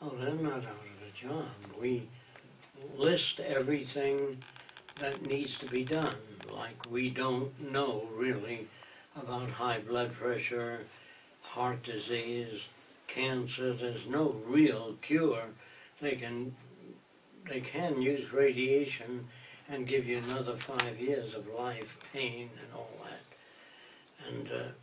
Oh, they're not out of a job. We list everything that needs to be done, like we don't know really about high blood pressure, heart disease, cancer. There's no real cure. They can use radiation and give you another 5 years of life, pain and all that. And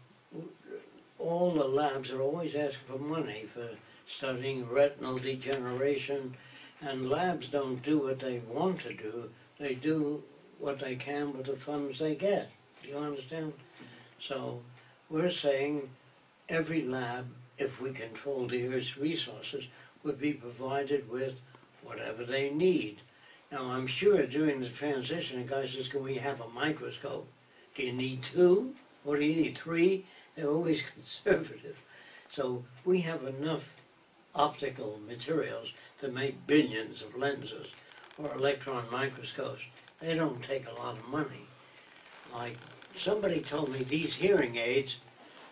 all the labs are always asking for money for studying retinal degeneration, and labs don't do what they want to do. They do what they can with the funds they get. Do you understand? So we're saying every lab, if we control the Earth's resources, would be provided with whatever they need. Now, I'm sure during the transition, the guy says, can we have a microscope? Do you need 2? Or do you need 3? They're always conservative. So we have enough optical materials to make billions of lenses or electron microscopes. They don't take a lot of money. Like somebody told me these hearing aids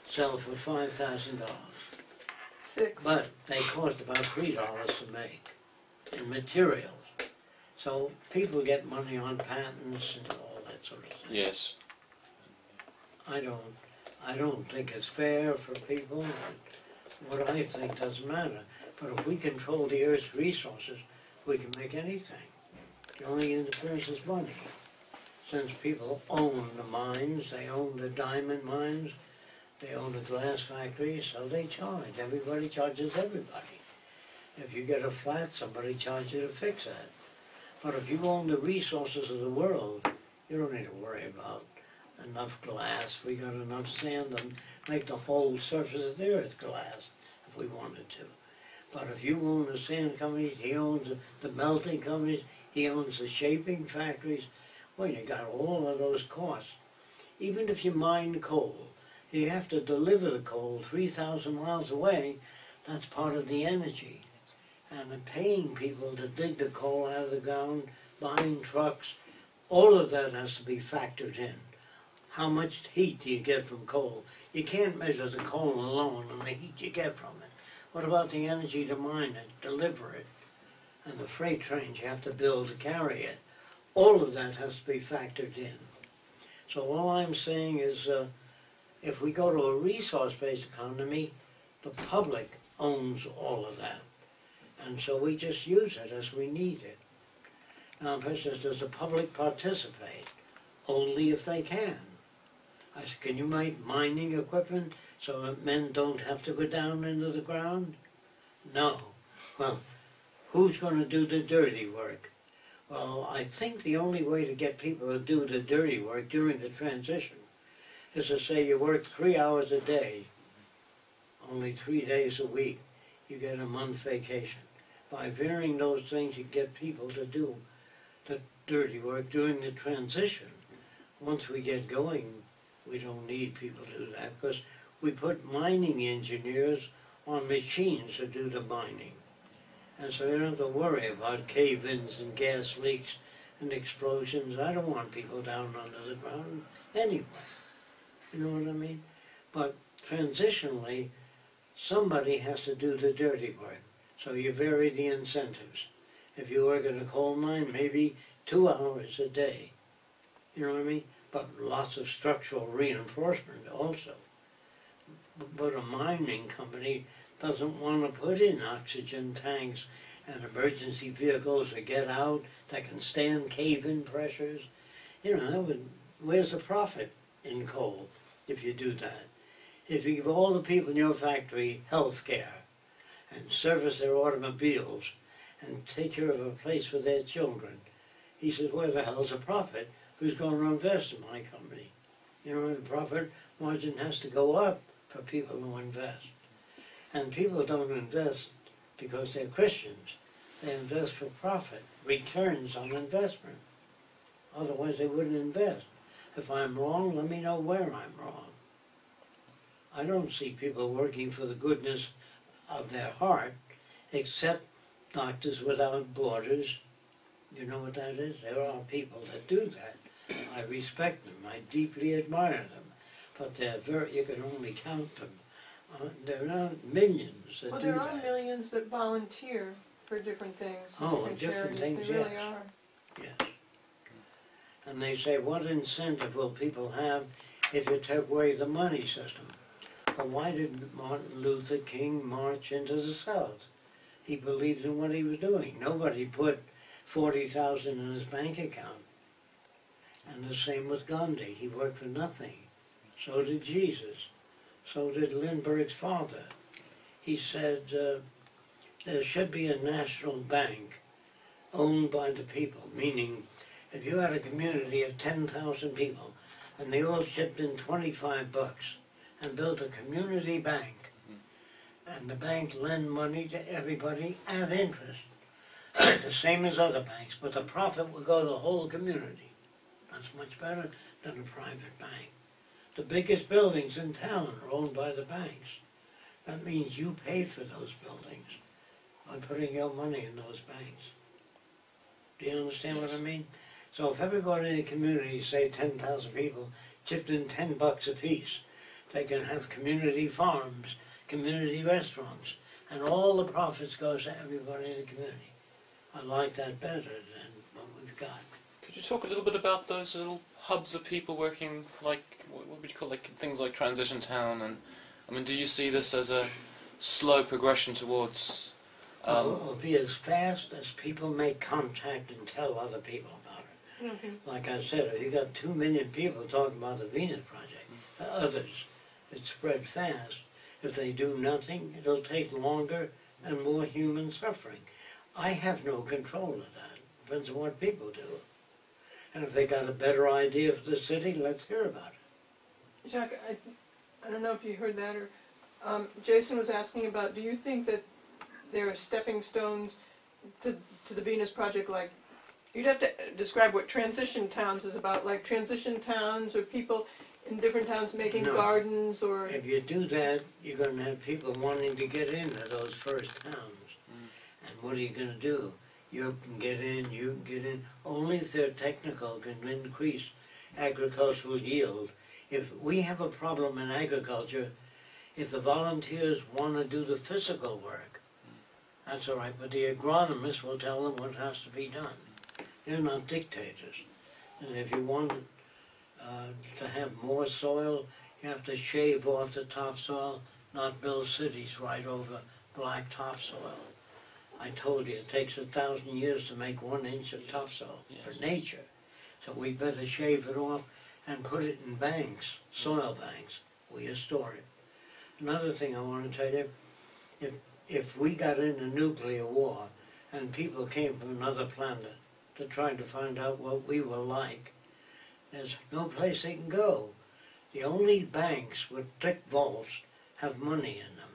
sell for $5,000. 6. But they cost about $3 to make in materials. So people get money on patents and all that sort of thing. Yes. I don't think it's fair for people. But what I think doesn't matter. But if we control the Earth's resources, we can make anything. The only interference is money. Since people own the mines, they own the diamond mines, they own the glass factories, so they charge. Everybody charges everybody. If you get a flat, somebody charges you to fix that. But if you own the resources of the world, you don't need to worry about enough glass. We got enough sand to make the whole surface of the Earth glass if we wanted to. But if you own the sand companies, he owns the melting companies, he owns the shaping factories, well, you got all of those costs. Even if you mine coal, you have to deliver the coal 3,000 miles away. That's part of the energy. And the paying people to dig the coal out of the ground, buying trucks, all of that has to be factored in. How much heat do you get from coal? You can't measure the coal alone and the heat you get from it. What about the energy to mine it, deliver it, and the freight trains you have to build to carry it? All of that has to be factored in. So all I'm saying is if we go to a resource-based economy, the public owns all of that. And so we just use it as we need it. Now, the person says, does the public participate? Only if they can. I said, can you make mining equipment so that men don't have to go down into the ground? No. Well, who's going to do the dirty work? Well, I think the only way to get people to do the dirty work during the transition is to say you work 3 hours a day, only 3 days a week, you get a month vacation. By varying those things, you get people to do the dirty work during the transition. Once we get going, we don't need people to do that because we put mining engineers on machines to do the mining. And so you don't have to worry about cave-ins and gas leaks and explosions. I don't want people down under the ground anyway. You know what I mean? But transitionally, somebody has to do the dirty work. So you vary the incentives. If you work in a coal mine, maybe 2 hours a day. You know what I mean? But lots of structural reinforcement also. But a mining company doesn't want to put in oxygen tanks and emergency vehicles to get out that can stand cave-in pressures. You know, where's the profit in coal if you do that? If you give all the people in your factory health care and service their automobiles and take care of a place for their children, he says, where the hell's the profit? Who's going to invest in my company? You know, the profit margin has to go up for people who invest. And people don't invest because they're Christians. They invest for profit, returns on investment. Otherwise they wouldn't invest. If I'm wrong, let me know where I'm wrong. I don't see people working for the goodness of their heart, except Doctors Without Borders. You know what that is? There are people that do that. I respect them. I deeply admire them. But they're you can only count them There are not millions that Well, do there are that. millions that volunteer for different things. Oh, different different charities. things, They really yes. are. Yes. And they say, what incentive will people have if you take away the money system? Well, why did Martin Luther King march into the South? He believed in what he was doing. Nobody put 40,000 in his bank account. And the same with Gandhi. He worked for nothing. So did Jesus. So did Lindbergh's father. He said there should be a national bank owned by the people, meaning if you had a community of 10,000 people and they all chipped in $25 and built a community bank, and the bank lend money to everybody at interest, the same as other banks, but the profit would go to the whole community. That's much better than a private bank. The biggest buildings in town are owned by the banks. That means you pay for those buildings by putting your money in those banks. Do you understand what I mean? So if everybody in the community, say 10,000 people, chipped in $10 apiece, they can have community farms, community restaurants, and all the profits goes to everybody in the community. I like that better than what we've got. Could you talk a little bit about those little hubs of people working, like, what would you call, like, things like Transition Town? And I mean, do you see this as a slow progression towards... It'll be as fast as people make contact and tell other people about it. Okay. Like I said, if you got 2 million people talking about the Venus Project, others, it spread fast. If they do nothing, it'll take longer and more human suffering. I have no control of that. Depends on what people do. And if they got a better idea for the city, let's hear about it. Jacques, I don't know if you heard that, or Jason was asking about, do you think that there are stepping stones to the Venus Project? Like, you'd have to describe what Transition Towns is about, like Transition Towns or people in different towns making gardens, or... If you do that, you're going to have people wanting to get into those first towns. And what are you going to do? You can get in, only if they're technical can increase agricultural yield. If we have a problem in agriculture, if the volunteers want to do the physical work, that's all right, but the agronomists will tell them what has to be done. They're not dictators. And if you want to have more soil, you have to shave off the topsoil, not build cities right over black topsoil. I told you it takes 1,000 years to make 1 inch of topsoil for nature. So we better shave it off and put it in banks, soil banks, where you store it. Another thing I want to tell you, if we got in a nuclear war and people came from another planet to try to find out what we were like, there's no place they can go. The only banks with thick vaults have money in them.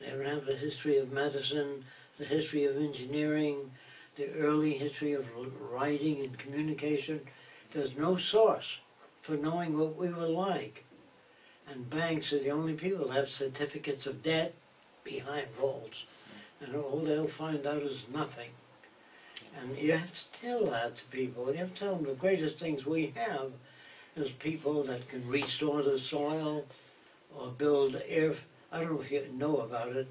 They don't have the history of medicine, the history of engineering, the early history of writing and communication. There's no source for knowing what we were like. And banks are the only people that have certificates of debt behind vaults. And all they'll find out is nothing. And you have to tell that to people. You have to tell them the greatest things we have is people that can restore the soil or build air. I don't know if you know about it.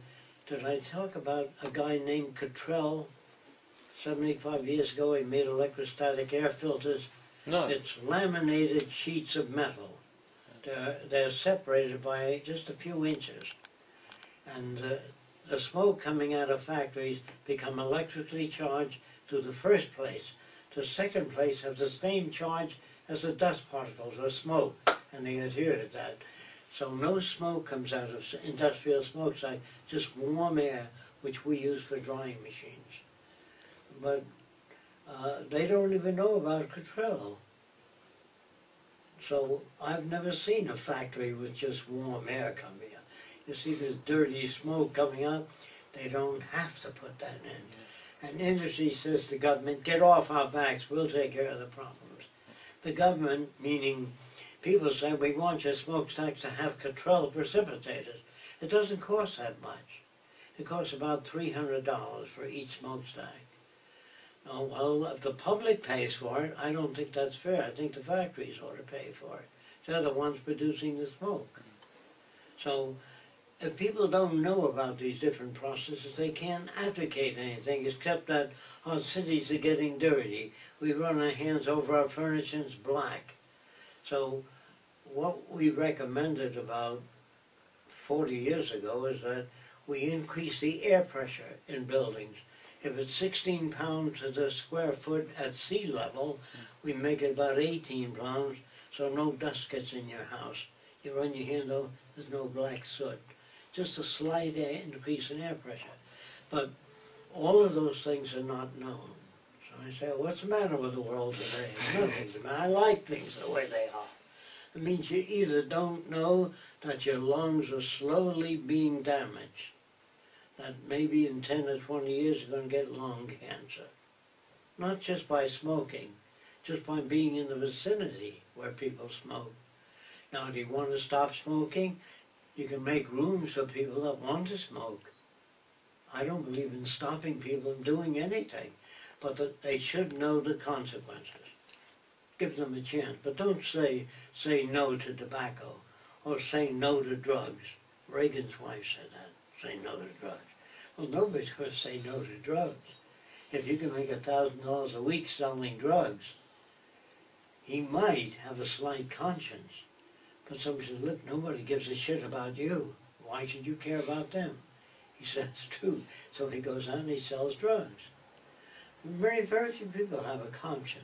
Did I talk about a guy named Cottrell? 75 years ago he made electrostatic air filters. No. It's laminated sheets of metal. They're separated by just a few inches. And the smoke coming out of factories become electrically charged to the first place. The second place has the same charge as the dust particles or smoke, and they adhere to that. So no smoke comes out of industrial smokestack, just warm air, which we use for drying machines. But they don't even know about Cottrell. So I've never seen a factory with just warm air coming out. You see this dirty smoke coming out, they don't have to put that in. And industry says to government, get off our backs, we'll take care of the problems. The government, meaning people say, we want your smokestacks to have Cottrell precipitators. It doesn't cost that much. It costs about $300 for each smokestack. Oh, well, if the public pays for it, I don't think that's fair. I think the factories ought to pay for it. They're the ones producing the smoke. So if people don't know about these different processes, they can't advocate anything except that our cities are getting dirty. We run our hands over our furniture and it's black. So what we recommended about 40 years ago is that we increase the air pressure in buildings. If it's 16 pounds to the square foot at sea level, we make it about 18 pounds so no dust gets in your house. You run your hand over, there's no black soot. Just a slight increase in air pressure. But all of those things are not known. So I say, what's the matter with the world today? Nothing's the matter. I like things the way they are. It means you either don't know that your lungs are slowly being damaged, that maybe in 10 or 20 years you're going to get lung cancer. Not just by smoking, just by being in the vicinity where people smoke. Now, do you want to stop smoking? You can make rooms for people that want to smoke. I don't believe in stopping people from doing anything, but that they should know the consequences. Give them a chance, but don't say no to tobacco or say no to drugs. Reagan's wife said that, say no to drugs. Well, nobody's going to say no to drugs. If you can make $1,000 a week selling drugs, he might have a slight conscience. But somebody says, look, nobody gives a shit about you. Why should you care about them? He says, it's true. So he goes out and he sells drugs. Very few people have a conscience.